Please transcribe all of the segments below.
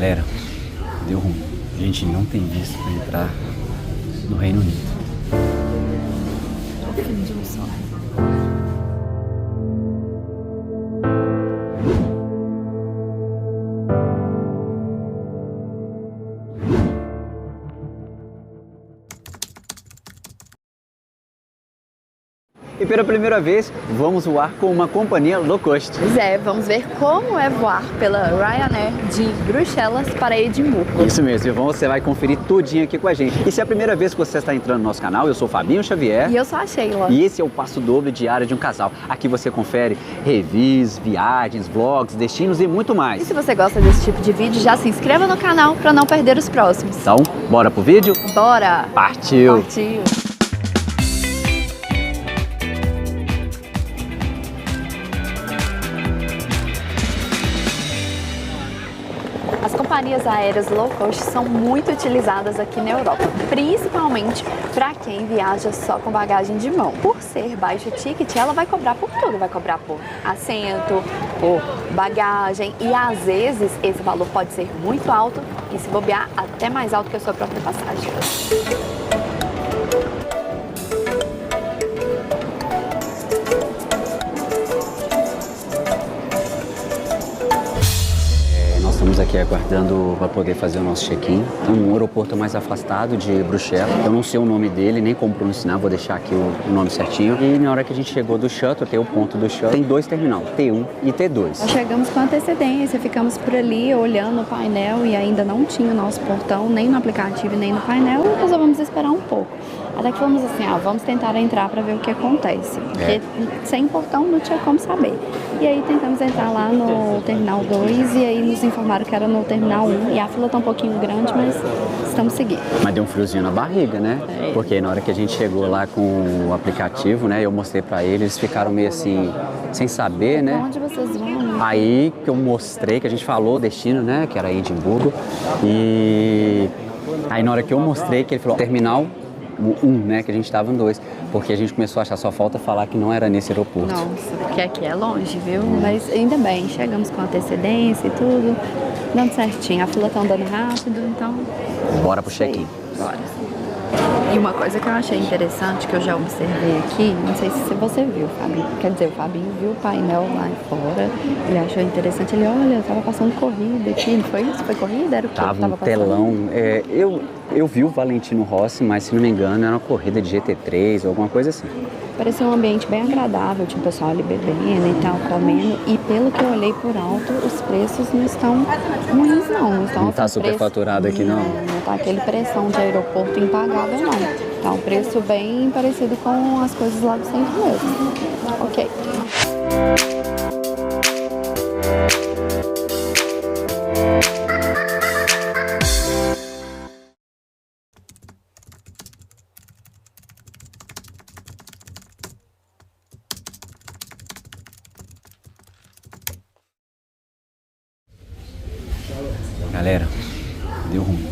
Galera, deu ruim. A gente não tem visto para entrar no Reino Unido. O fim de um sonho. E pela primeira vez, vamos voar com uma companhia low cost. Pois é, vamos ver como é voar pela Ryanair de Bruxelas para Edimburgo. Isso mesmo, você vai conferir tudinho aqui com a gente. E se é a primeira vez que você está entrando no nosso canal, eu sou o Fabinho Xavier. E eu sou a Sheila. E esse é o Passo Dobro diário de um casal. Aqui você confere reviews, viagens, vlogs, destinos e muito mais. E se você gosta desse tipo de vídeo, já se inscreva no canal para não perder os próximos. Então, bora pro vídeo? Bora! Partiu! Partiu! As companhias aéreas low cost são muito utilizadas aqui na Europa, principalmente para quem viaja só com bagagem de mão. Por ser baixo ticket, ela vai cobrar por tudo, vai cobrar por assento, por bagagem e às vezes esse valor pode ser muito alto e se bobear até mais alto que a sua própria passagem. Estamos aqui aguardando para poder fazer o nosso check-in. Um aeroporto mais afastado de Bruxelas. Eu não sei o nome dele, nem como pronunciar, vou deixar aqui o nome certinho. E na hora que a gente chegou do shuttle, tem o ponto do shuttle, tem dois terminais, T1 e T2. Nós chegamos com antecedência, ficamos por ali olhando o painel e ainda não tinha o nosso portão, nem no aplicativo nem no painel, e resolvemos esperar um pouco. Até que fomos assim, vamos tentar entrar para ver o que acontece, porque sem portão não tinha como saber. E aí tentamos entrar lá no Terminal 2 e aí nos informaram que era no Terminal 1 e a fila tá um pouquinho grande, mas estamos seguindo. Mas deu um friozinho na barriga, né? É. Porque na hora que a gente chegou lá com o aplicativo, né, eu mostrei para eles, eles ficaram meio assim, sem saber, né? Onde vocês vão? Aí que eu mostrei, que a gente falou o destino, né, que era Edimburgo. E aí na hora que eu mostrei, que ele falou Terminal 1, né, que a gente estava em 2, porque a gente começou a achar só falta falar que não era nesse aeroporto. Nossa, porque aqui é longe, viu? Mas ainda bem, chegamos com antecedência e tudo, dando certinho. A fila tá andando rápido, então... Bora pro check-in. Bora. E uma coisa que eu achei interessante, que eu já observei aqui, não sei se você viu, Fabinho, quer dizer, o Fabinho viu o painel lá fora, ele achou interessante, ele, olha, tava passando corrida aqui, não foi isso? Foi corrida? Era o que Tava um telão, eu vi o Valentino Rossi, mas se não me engano era uma corrida de GT3 ou alguma coisa assim. Parecia um ambiente bem agradável, tinha o pessoal ali bebendo e tal, comendo, e pelo que eu olhei por alto, os preços não estão ruins não estão não tá super faturado aqui não. Não tá aquele pressão de aeroporto impagável não. Tá um preço bem parecido com as coisas lá do centro mesmo. Ok. Galera, deu ruim.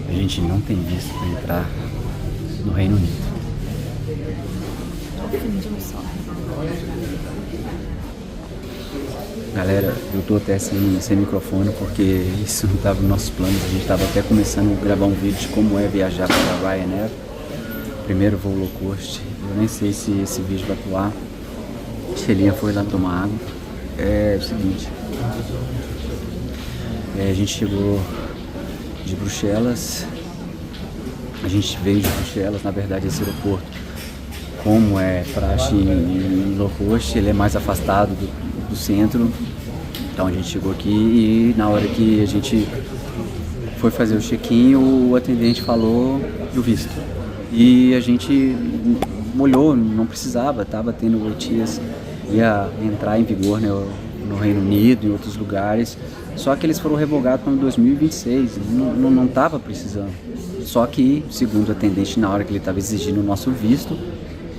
A gente não tem visto para entrar no Reino Unido. O fim de um sonho. Galera, eu tô até sem microfone porque isso não estava nos nossos planos. A gente estava até começando a gravar um vídeo de como é viajar pela Ryanair. Primeiro voo low cost. Eu nem sei se esse vídeo vai pro ar. Shelinha foi lá tomar água. É o seguinte. A gente chegou de Bruxelas, a gente veio de Bruxelas, na verdade esse aeroporto, como é praxe em low cost, ele é mais afastado do centro, então a gente chegou aqui e na hora que a gente foi fazer o check-in, o atendente falou do visto e a gente molhou, não precisava, estava tendo OTAs, ia entrar em vigor, né, no Reino Unido, em outros lugares, só que eles foram revogados para 2026, não estava precisando. Só que, segundo o atendente, na hora que ele estava exigindo o nosso visto,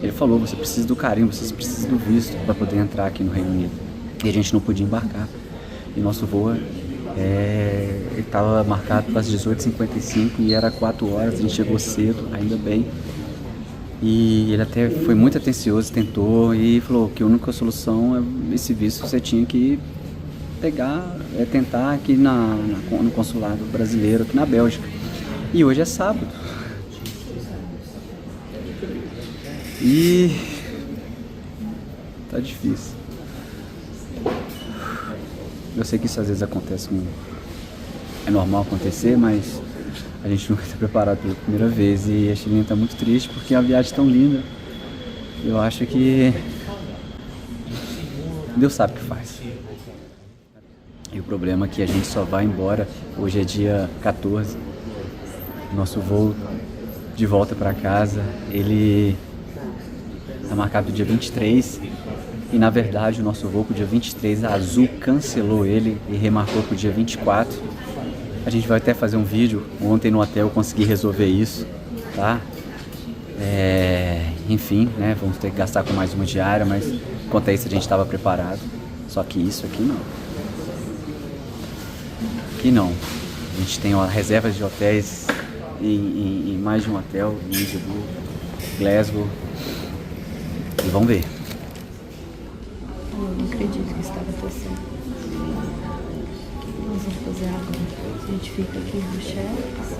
ele falou, você precisa do carimbo, vocês precisam do visto para poder entrar aqui no Reino Unido. E a gente não podia embarcar. E nosso voo estava marcado para as 18h55 e era 4 horas, a gente chegou cedo, ainda bem. E ele até foi muito atencioso, tentou e falou que a única solução é esse visto, você tinha que tentar aqui no consulado brasileiro aqui na Bélgica. E hoje é sábado. E tá difícil. Eu sei que isso às vezes acontece, é normal acontecer, mas a gente nunca está preparado pela primeira vez e a Chilena está muito triste porque é uma viagem tão linda. Eu acho que Deus sabe o que faz. E o problema é que a gente só vai embora, hoje é dia 14, nosso voo de volta para casa, ele está marcado pro dia 23 e na verdade o nosso voo pro dia 23, a Azul cancelou ele e remarcou pro dia 24. A gente vai até fazer um vídeo, ontem no hotel eu consegui resolver isso, tá? Enfim, né, vamos ter que gastar com mais uma diária, mas quanto a isso a gente estava preparado. Só que isso aqui não. Aqui não. A gente tem reservas de hotéis em mais de um hotel, em Edimburgo, Glasgow. E vamos ver. Eu não acredito que isso está acontecendo. O que nós vamos fazer agora? A gente fica aqui em Bruxelas,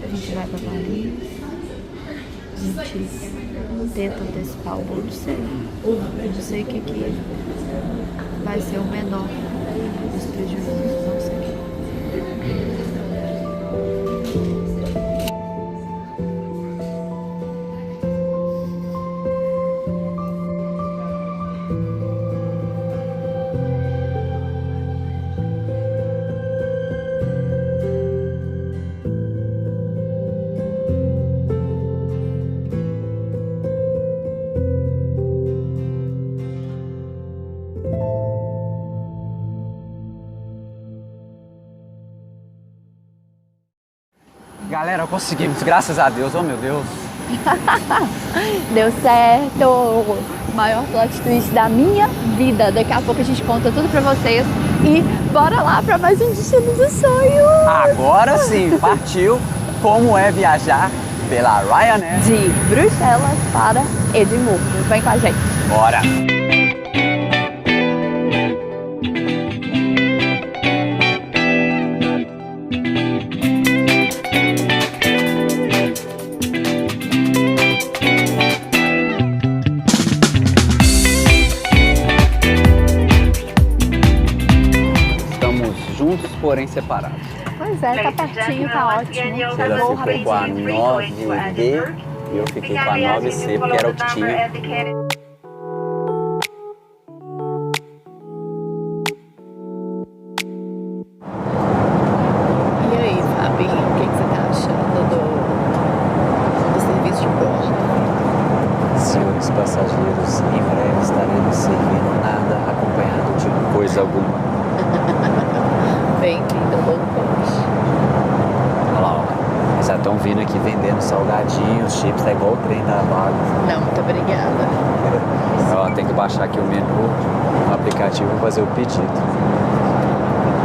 a gente vai para Paris, a gente tenta antecipar o voo, não sei. Eu não sei o que vai ser o menor dos prejuízos, não sei. Galera, conseguimos, graças a Deus, oh meu Deus. Deu certo! O maior plot twist da minha vida. Daqui a pouco a gente conta tudo pra vocês. E bora lá pra mais um Destino dos Sonhos! Agora sim, partiu como é viajar pela Ryanair. De Bruxelas para Edimburgo. Vem com a gente. Bora! Porém separados. Pois é, tá pertinho, tá ótimo. Ela ficou com a 9B e eu fiquei com a 9C, porque era o que tinha. E aí, Fabinho, o que você tá achando do serviço de bordo? Senhores passageiros, em breve estaremos servindo nada acompanhado de coisa alguma. Bem-vindo ao low cost. Olha lá, ó. Eles já estão vindo aqui vendendo salgadinhos, chips, tá igual o trem da vaga. Não, muito obrigada. Ó, tem que baixar aqui o menu no aplicativo e fazer o pedido.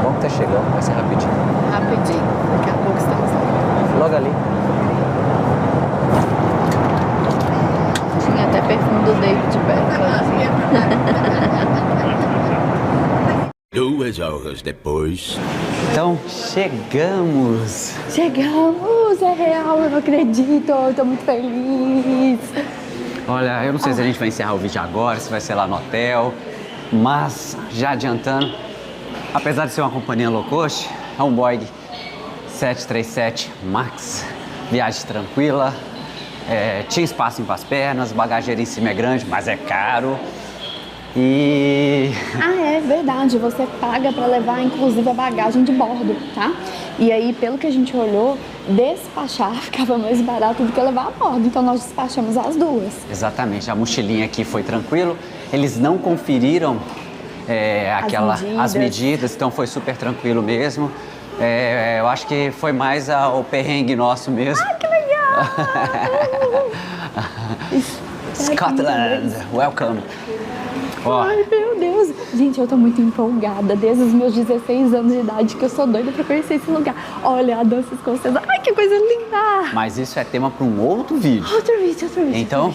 Bom que tá chegando, vai ser rapidinho. Rapidinho, daqui a pouco estamos lá. Logo ali. Tinha até perfume do David Beckham. 2 horas depois. Então, chegamos! Chegamos, é real, eu não acredito, eu tô muito feliz. Olha, eu não sei se a gente vai encerrar o vídeo agora, se vai ser lá no hotel, mas já adiantando, apesar de ser uma companhia low cost, é um Boeing 737 MAX, viagem tranquila, tinha espaço para as pernas, bagageira em cima é grande, mas é caro. E... Ah, é verdade, você paga pra levar inclusive a bagagem de bordo, tá? E aí, pelo que a gente olhou, despachar ficava mais barato do que levar a bordo, então nós despachamos as duas. Exatamente, a mochilinha aqui foi tranquilo, eles não conferiram as medidas, então foi super tranquilo mesmo. Eu acho que foi mais o perrengue nosso mesmo. Ah, que legal! Scotland, welcome! Ai, meu Deus! Gente, eu tô muito empolgada desde os meus 16 anos de idade que eu sou doida pra conhecer esse lugar. Olha, a dança escocesa. Ai, que coisa linda! Mas isso é tema para um outro vídeo. Outro vídeo. Então,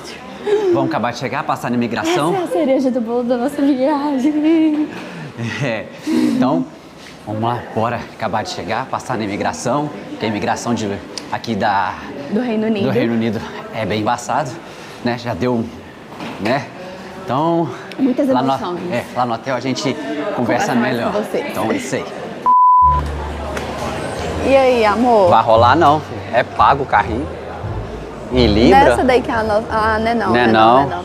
vamos acabar de chegar, passar na imigração. Essa é a cereja do bolo da nossa viagem. Então, vamos lá, bora acabar de chegar, passar na imigração, porque a imigração aqui Do Reino Unido. do Reino Unido é bem embaçado, né? Já deu, né? Então, Muitas lá emoções. lá no hotel a gente conversa mais melhor. com você. Então, é isso aí. E aí, amor? Vai rolar não, é pago o carrinho. Em Libra. Dessa daí que é a nossa... Ah, não é não. Não é não.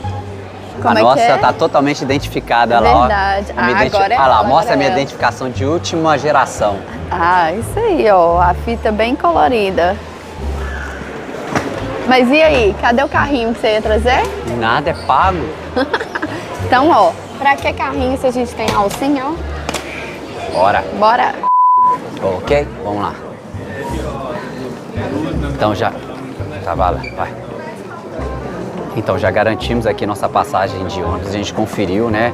Como a é nossa que é? tá totalmente identificada lá, ó. Verdade. Minha Agora é Olha lá, ela, mostra a minha agora é ela. identificação de última geração. Ah, isso aí, ó. A fita bem colorida. Mas e aí? Cadê o carrinho que você ia trazer? Nada é pago. Então, ó, pra que carrinho se a gente tem alcinha, ó? Bora. Bora. Ok? Vamos lá. Então já... Tá, vai. Então já garantimos aqui nossa passagem de ônibus, a gente conferiu, né?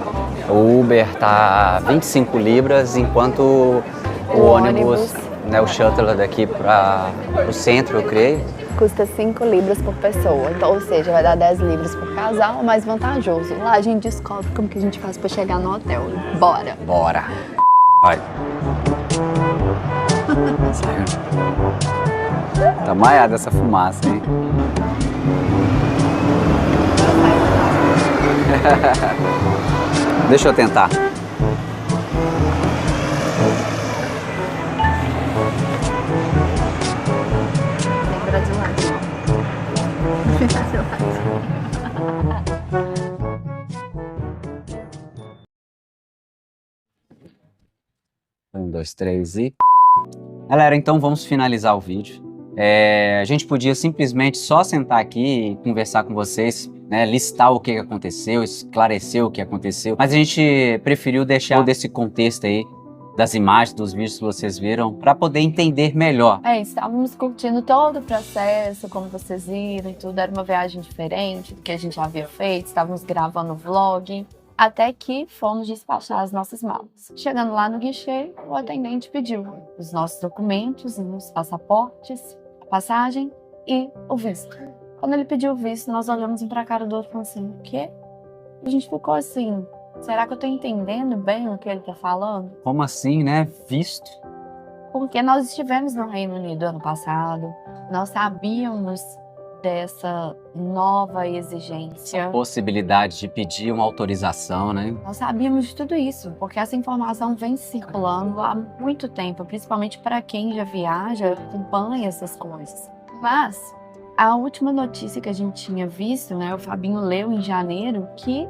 O Uber tá 25 libras, enquanto o ônibus, né, o shuttle daqui para o centro, eu creio. Custa 5 libras por pessoa, então, ou seja, vai dar 10 libras por casal, mais vantajoso. Lá a gente descobre como que a gente faz pra chegar no hotel. Bora! Bora! Vai! Saiu. Tá maiada essa fumaça, hein? Deixa eu tentar. Um, dois, três e... Galera, então vamos finalizar o vídeo. A gente podia simplesmente só sentar aqui e conversar com vocês, né, listar o que aconteceu, esclarecer o que aconteceu, mas a gente preferiu deixar todo esse contexto aí das imagens, dos vídeos que vocês viram, para poder entender melhor. Estávamos curtindo todo o processo, como vocês viram e tudo, era uma viagem diferente do que a gente já havia feito, estávamos gravando o vlog, até que fomos despachar as nossas malas. Chegando lá no guichê, o atendente pediu os nossos documentos, os passaportes, a passagem e o visto. Quando ele pediu o visto, nós olhamos um para a cara do outro e falamos assim, o quê? A gente ficou assim, será que eu tô entendendo bem o que ele tá falando? Como assim, né? Visto? Porque nós estivemos no Reino Unido ano passado, nós sabíamos dessa nova exigência. Possibilidade de pedir uma autorização, né? Nós sabíamos de tudo isso, porque essa informação vem circulando há muito tempo, principalmente para quem já viaja, acompanha essas coisas. Mas a última notícia que a gente tinha visto, né, o Fabinho leu em janeiro, que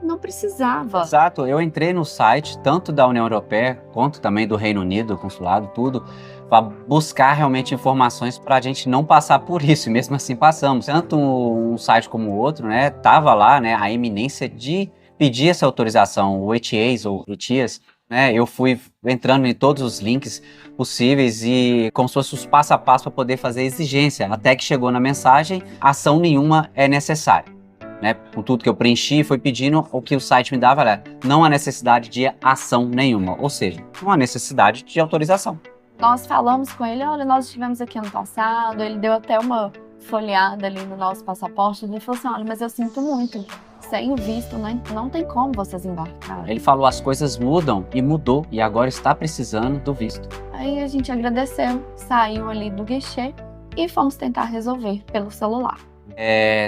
não precisava. Exato, eu entrei no site, tanto da União Europeia, quanto também do Reino Unido, consulado, tudo, para buscar realmente informações para a gente não passar por isso, e mesmo assim passamos. Tanto um site como o outro, né, tava lá, né, a iminência de pedir essa autorização, o ETAs ou ETIAS, né, eu fui entrando em todos os links possíveis e como se fosse os passo a passo para poder fazer exigência, até que chegou na mensagem, ação nenhuma é necessária. Né, com tudo que eu preenchi, foi pedindo, o que o site me dava era, não há necessidade de ação nenhuma, ou seja, não há necessidade de autorização. Nós falamos com ele, olha, nós estivemos aqui ano passado, ele deu até uma folheada ali no nosso passaporte, ele falou assim, olha, mas eu sinto muito, sem o visto não tem como vocês embarcarem. Ele falou, as coisas mudam e mudou, e agora está precisando do visto. Aí a gente agradeceu, saiu ali do guichê e fomos tentar resolver pelo celular.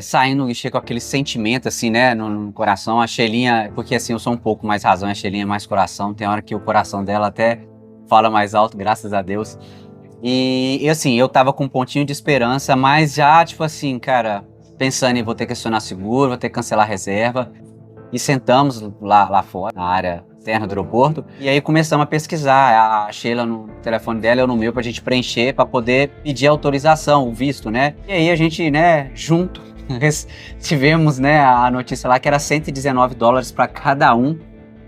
Saindo do guichê com aquele sentimento assim, né, no coração, a Shelinha, porque assim, eu sou um pouco mais razão, a Shelinha é mais coração, tem hora que o coração dela até fala mais alto, graças a Deus. E assim, eu tava com um pontinho de esperança, mas já, tipo assim, cara, pensando em vou ter que acionar seguro, vou ter que cancelar a reserva. E sentamos lá fora, na área externa do aeroporto, e aí começamos a pesquisar, a Sheila no telefone dela, eu no meu, pra gente preencher, pra poder pedir autorização, o visto, né? E aí a gente, né, junto, tivemos, né, a notícia lá que era $119 para cada um,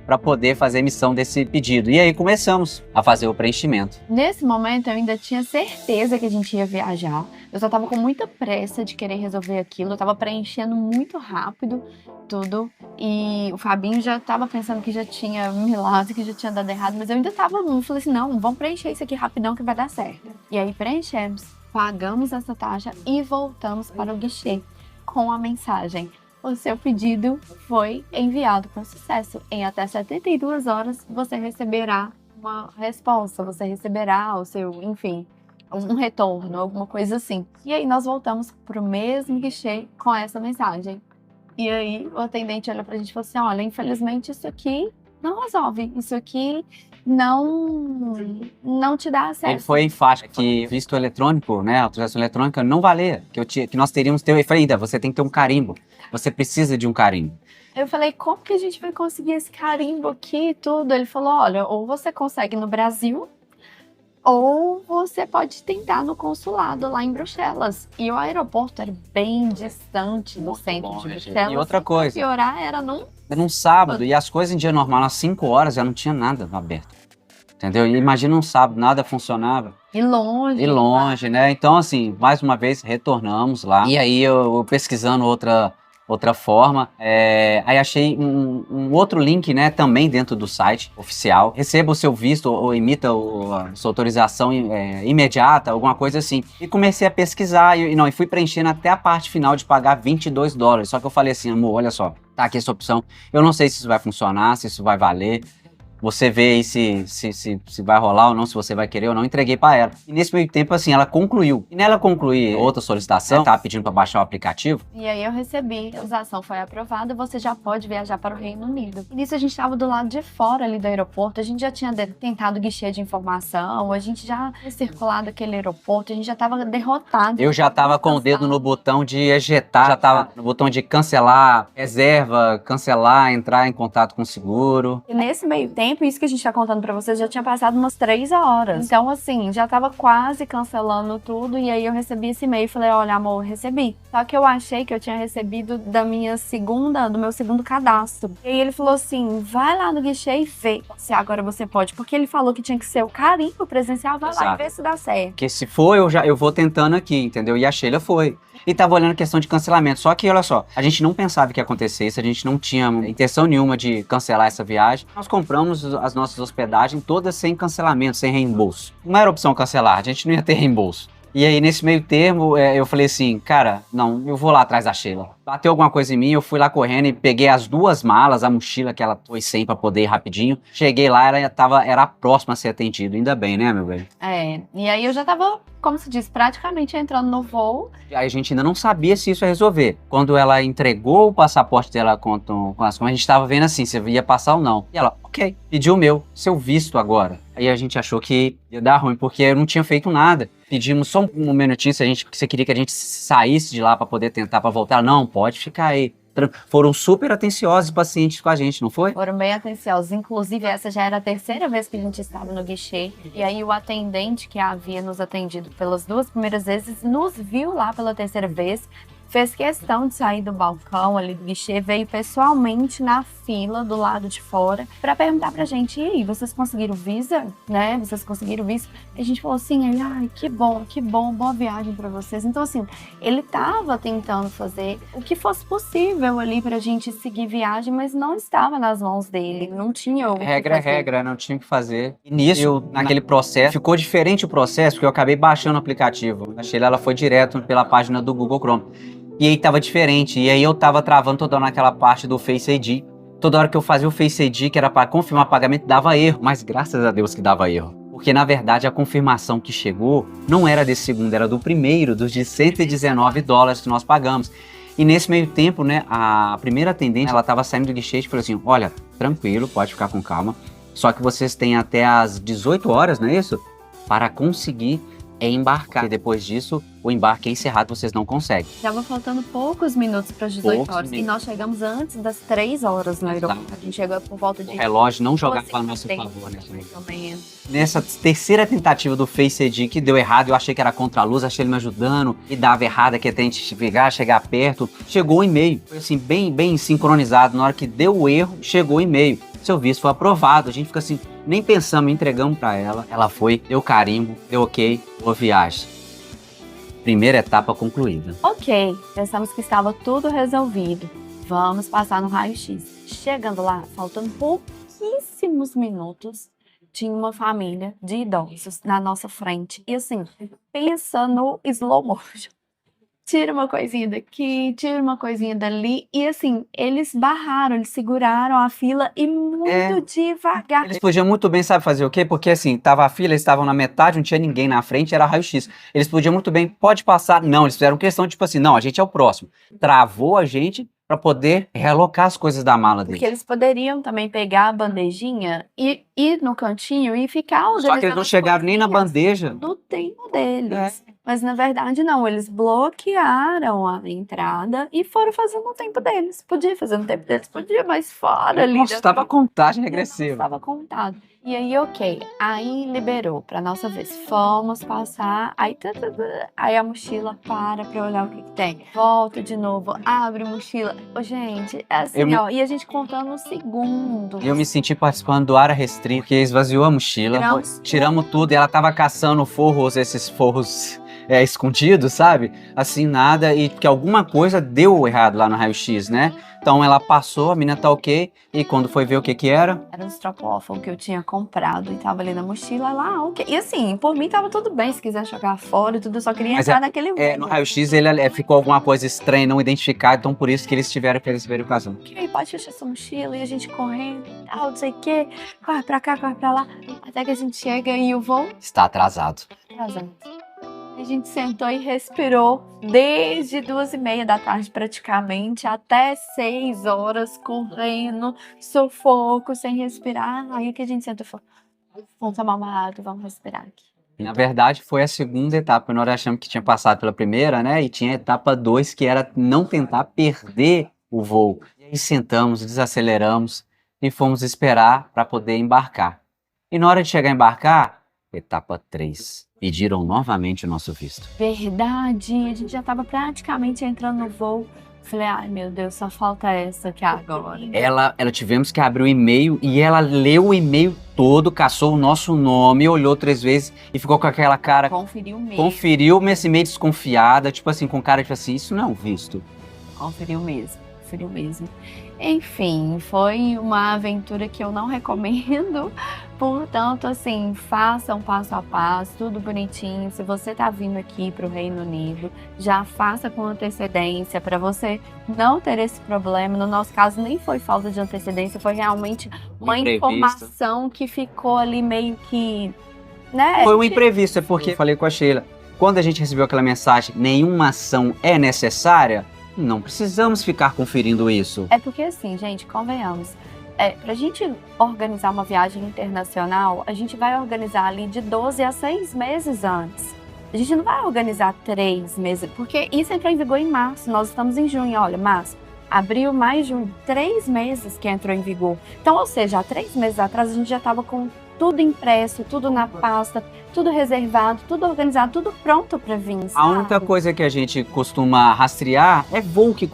para poder fazer a emissão desse pedido. E aí começamos a fazer o preenchimento. Nesse momento eu ainda tinha certeza que a gente ia viajar, eu só tava com muita pressa de querer resolver aquilo, eu tava preenchendo muito rápido tudo, e o Fabinho já tava pensando que já tinha milagre, que já tinha dado errado, mas eu ainda tava, eu falei assim, não, vamos preencher isso aqui rapidão que vai dar certo. E aí preenchemos, pagamos essa taxa e voltamos para o guichê com a mensagem, o seu pedido foi enviado com sucesso. Em até 72 horas você receberá uma resposta, você receberá o seu, enfim, um retorno, alguma coisa assim. E aí nós voltamos pro mesmo guichê com essa mensagem. E aí o atendente olha pra gente e falou assim, olha, infelizmente isso aqui não resolve, isso aqui não te dá acesso. Ele foi enfático que visto eletrônico, né, autorização eletrônica não valia, que nós teríamos que ter. Eu falei, ainda, você tem que ter um carimbo, você precisa de um carimbo. Eu falei, como que a gente vai conseguir esse carimbo aqui e tudo? Ele falou, olha, ou você consegue no Brasil, ou você pode tentar no consulado lá em Bruxelas. E o aeroporto era bem distante do centro de Bruxelas. E outra coisa, pra piorar, era num sábado, e as coisas em dia normal, às 5 horas já não tinha nada aberto. Entendeu? E imagina um sábado, nada funcionava. E longe. E longe, né? Então, assim, mais uma vez, retornamos lá. E aí, eu pesquisando outra forma, aí achei um outro link, né, também dentro do site oficial. Receba o seu visto ou emita a sua autorização imediata, alguma coisa assim. E comecei a pesquisar e fui preenchendo até a parte final de pagar $22. Só que eu falei assim, amor, olha só, tá aqui essa opção. Eu não sei se isso vai funcionar, se isso vai valer. Você vê aí se vai rolar ou não, se você vai querer ou não, entreguei pra ela. E nesse meio tempo, assim, ela concluiu. E nela concluir outra solicitação, tava pedindo pra baixar o aplicativo. E aí eu recebi, a autorização foi aprovada, você já pode viajar para o Reino Unido. E nisso a gente tava do lado de fora ali do aeroporto, a gente já tinha tentado guichê de informação, a gente já tinha circulado aquele aeroporto, a gente já tava derrotado. Eu já tava com o dedo no botão de ejetar, já tava no botão de cancelar, reserva, cancelar, entrar em contato com o seguro. E nesse meio tempo, isso que a gente tá contando pra vocês, já tinha passado umas 3 horas. Então, assim, já tava quase cancelando tudo. E aí eu recebi esse e-mail e falei, olha, amor, recebi. Só que eu achei que eu tinha recebido do meu segundo cadastro. E aí ele falou assim, vai lá no guichê e vê se agora você pode. Porque ele falou que tinha que ser o carimbo presencial, vai lá e vê se dá certo. Porque se for, eu vou tentando aqui, entendeu? E a Sheila foi. E tava olhando questão de cancelamento. Só que, olha só, a gente não pensava que ia acontecer isso, a gente não tinha intenção nenhuma de cancelar essa viagem. Nós compramos as nossas hospedagens todas sem cancelamento, sem reembolso. Não era opção cancelar, a gente não ia ter reembolso. E aí, nesse meio termo, eu falei assim, cara, não, eu vou lá atrás da Sheila. Bateu alguma coisa em mim, eu fui lá correndo e peguei as 2 malas, a mochila que ela foi sem pra poder ir rapidinho. Cheguei lá, era a próxima a ser atendida. Ainda bem, né, meu velho? E aí eu já tava, como se diz, praticamente entrando no voo. Aí a gente ainda não sabia se isso ia resolver. Quando ela entregou o passaporte dela com as a gente tava vendo assim, se ia passar ou não. E ela, ok, pediu o meu, seu visto agora. Aí a gente achou que ia dar ruim, porque eu não tinha feito nada. Pedimos só um minutinho se você queria que a gente saísse de lá pra poder tentar pra voltar. Não, pode ficar aí. Foram super atenciosos e pacientes com a gente, não foi? Foram bem atenciosos. Inclusive, essa já era a 3ª vez que a gente estava no guichê. E aí, o atendente que havia nos atendido pelas 2 primeiras vezes, nos viu lá pela 3ª vez, fez questão de sair do balcão ali do guichê, veio pessoalmente na fila do lado de fora para perguntar pra gente, e aí, vocês conseguiram visa? Né? Vocês conseguiram visto? E a gente falou assim, ai, que bom, boa viagem para vocês. Então, assim, ele tava tentando fazer o que fosse possível ali pra gente seguir viagem, mas não estava nas mãos dele, não tinha o regra é regra, não tinha o que fazer. E nisso, naquele processo, ficou diferente o processo, porque eu acabei baixando o aplicativo. A Sheila, ela foi direto pela página do Google Chrome. E aí tava diferente, e aí eu tava travando toda hora naquela parte do Face ID. Toda hora que eu fazia o Face ID, que era para confirmar pagamento, dava erro. Mas graças a Deus que dava erro. Porque na verdade a confirmação que chegou não era desse segundo, era do primeiro, dos de $119 que nós pagamos. E nesse meio tempo, né, a primeira atendente, ela tava saindo do guichê e falou assim, olha, tranquilo, pode ficar com calma. Só que vocês têm até as 18 horas, não é isso? Para conseguir embarcar. E depois disso, o embarque é encerrado, vocês não conseguem. Tava faltando poucos minutos para as 18 horas. E nós chegamos antes das 3 horas no aeroporto. A gente chegou por volta de... O relógio não jogava a nosso favor, né? Nessa terceira tentativa do Face ID que deu errado, eu achei que era contra a luz, achei ele me ajudando e dava errado, que até a gente chegar perto. Chegou o e-mail. Foi assim, bem sincronizado. Na hora que deu o erro, chegou o e-mail. Seu visto foi aprovado. A gente fica assim, nem pensamos, entregamos para ela. Ela foi, deu carimbo, deu ok, boa viagem. Primeira etapa concluída. Ok, pensamos que estava tudo resolvido. Vamos passar no raio-x. Chegando lá, faltando pouquíssimos minutos, tinha uma família de idosos na nossa frente. E assim, pensa no slow motion. tira uma coisinha daqui, tira uma coisinha dali. E assim, eles barraram, eles seguraram a fila e muito devagar. Eles podiam muito bem, sabe fazer o quê? Porque assim, tava a fila, eles estavam na metade, não tinha ninguém na frente, era raio-x. Eles podiam muito bem, pode passar. Não, eles fizeram questão, tipo assim, não, a gente é o próximo. Travou a gente pra poder realocar as coisas da mala deles. Porque eles poderiam também pegar a bandejinha e ir no cantinho e ficar organizando. Só que eles não as chegaram nem na coisinhas bandeja. no tempo deles. Mas na verdade não, eles bloquearam a entrada e foram fazendo o tempo deles. Podia fazer no tempo deles, podia, mas fora ali. Nossa, estava a contagem regressiva. Estava contado. E aí, ok. Aí liberou pra nossa vez. Fomos passar. Aí a mochila para pra olhar o que tem. Volta de novo. Abre a mochila. Ô, gente, é assim, ó. E a gente contando os segundos. Eu me senti participando do área restrita, porque esvaziou a mochila. Tiramos tudo e ela tava caçando forros, esses forros escondidos, sabe? Assim, nada. E que alguma coisa deu errado lá no raio-x, né? Então ela passou, a menina tá ok. E quando foi ver o que que era? Era um Stroopwafel que eu tinha comprado e tava ali na mochila lá, ok. E assim, por mim tava tudo bem, se quiser jogar fora e tudo, eu só queria entrar naquele voo. No raio-x ele ficou alguma coisa estranha, não identificada, então por isso que eles tiveram que ver o caso. Ok, pode fechar essa mochila e a gente correndo e tal, não sei o que, corre pra cá, corre pra lá, até que a gente chega e o voo Está atrasado. atrasado. A gente sentou e respirou desde 2h30 da tarde praticamente até 6 horas correndo, sufoco, sem respirar. Aí que a gente sentou e falou, vamos tomar uma água, vamos respirar aqui. Na verdade, foi a segunda etapa. Nós achamos que tinha passado pela primeira, né? E tinha a etapa 2, que era não tentar perder o voo. E aí sentamos, desaceleramos e fomos esperar para poder embarcar. E na hora de chegar a embarcar, etapa 3. Pediram novamente o nosso visto. Verdade, a gente já estava praticamente entrando no voo. Falei, ai meu Deus, só falta essa aqui agora. Ela tivemos que abrir o e-mail e ela leu o e-mail todo, caçou o nosso nome, olhou 3 vezes e ficou com aquela cara. Conferiu mesmo. Conferiu, mas meio desconfiada, tipo assim, com cara tipo assim, isso não é um visto. Conferiu mesmo. Enfim, foi uma aventura que eu não recomendo. Portanto, assim, façam passo a passo, tudo bonitinho. Se você tá vindo aqui para o Reino Unido, já faça com antecedência para você não ter esse problema. No nosso caso, nem foi falta de antecedência, foi realmente uma informação que ficou ali meio que, né? Foi um imprevisto, é porque eu falei com a Sheila, quando a gente recebeu aquela mensagem, nenhuma ação é necessária, não precisamos ficar conferindo isso. É porque assim, gente, convenhamos, pra gente organizar uma viagem internacional, a gente vai organizar ali de 12 a 6 meses antes. A gente não vai organizar 3 meses, porque isso entrou em vigor em março, nós estamos em junho, olha, março, abril, maio, junho, 3 meses que entrou em vigor. Então, ou seja, há 3 meses atrás a gente já estava com tudo impresso, tudo na pasta, tudo reservado, tudo organizado, tudo pronto para vir, sabe? A única coisa que a gente costuma rastrear é voo que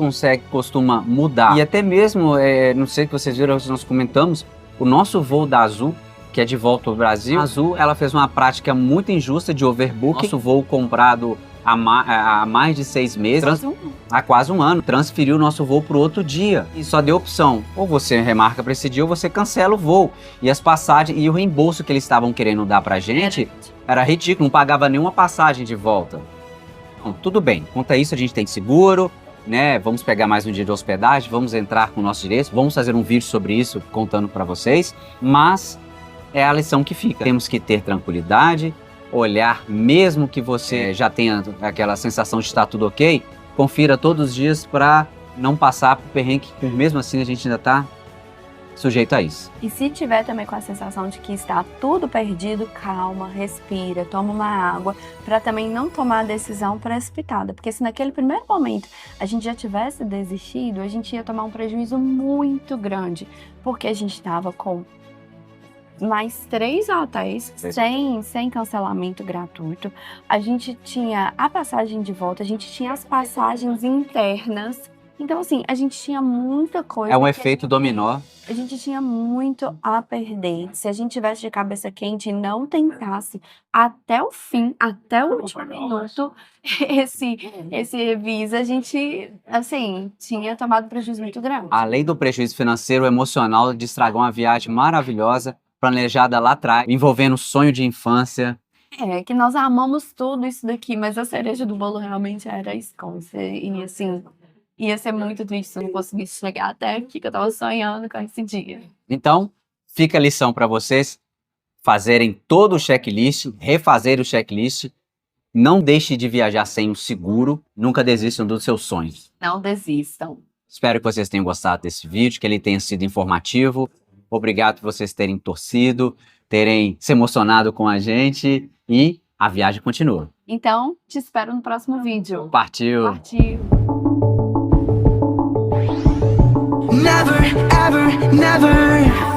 costuma mudar. E até mesmo, não sei se vocês viram, nós comentamos, o nosso voo da Azul, que é de volta ao Brasil, a Azul, ela fez uma prática muito injusta de overbooking. Nosso voo comprado há mais de 6 meses, há quase um ano, transferiu o nosso voo para o outro dia. E só deu opção, ou você remarca para esse dia ou você cancela o voo. E as passagens e o reembolso que eles estavam querendo dar pra gente era ridículo, não pagava nenhuma passagem de volta. Então, tudo bem, quanto a isso a gente tem seguro, né? Vamos pegar mais um dia de hospedagem, vamos entrar com o nosso direito, vamos fazer um vídeo sobre isso contando para vocês, mas é a lição que fica. Temos que ter tranquilidade, olhar, mesmo que você já tenha aquela sensação de estar tudo ok, confira todos os dias para não passar por perrengue, que mesmo assim a gente ainda está sujeito a isso. E se tiver também com a sensação de que está tudo perdido, calma, respira, toma uma água, para também não tomar a decisão precipitada, porque se naquele primeiro momento a gente já tivesse desistido, a gente ia tomar um prejuízo muito grande, porque a gente estava com mais 3 hotéis sem cancelamento gratuito. A gente tinha a passagem de volta, a gente tinha as passagens internas. Então, assim, a gente tinha muita coisa. É um efeito dominó. A gente tinha muito a perder. Se a gente tivesse de cabeça quente e não tentasse até o fim, até o último minuto, esse Visa, a gente, assim, tinha tomado prejuízo muito grande. Além do prejuízo financeiro, emocional de estragar uma viagem maravilhosa, planejada lá atrás, envolvendo sonho de infância. É, que nós amamos tudo isso daqui, mas a cereja do bolo realmente era a Escócia. E assim, ia ser muito triste se eu não conseguisse chegar até aqui, que eu tava sonhando com esse dia. Então, fica a lição para vocês fazerem todo o checklist, refazer o checklist. Não deixe de viajar sem um seguro, nunca desistam dos seus sonhos. Não desistam. Espero que vocês tenham gostado desse vídeo, que ele tenha sido informativo. Obrigado por vocês terem torcido, terem se emocionado com a gente e a viagem continua. Então, te espero no próximo vídeo. Partiu! Partiu! Never, ever, never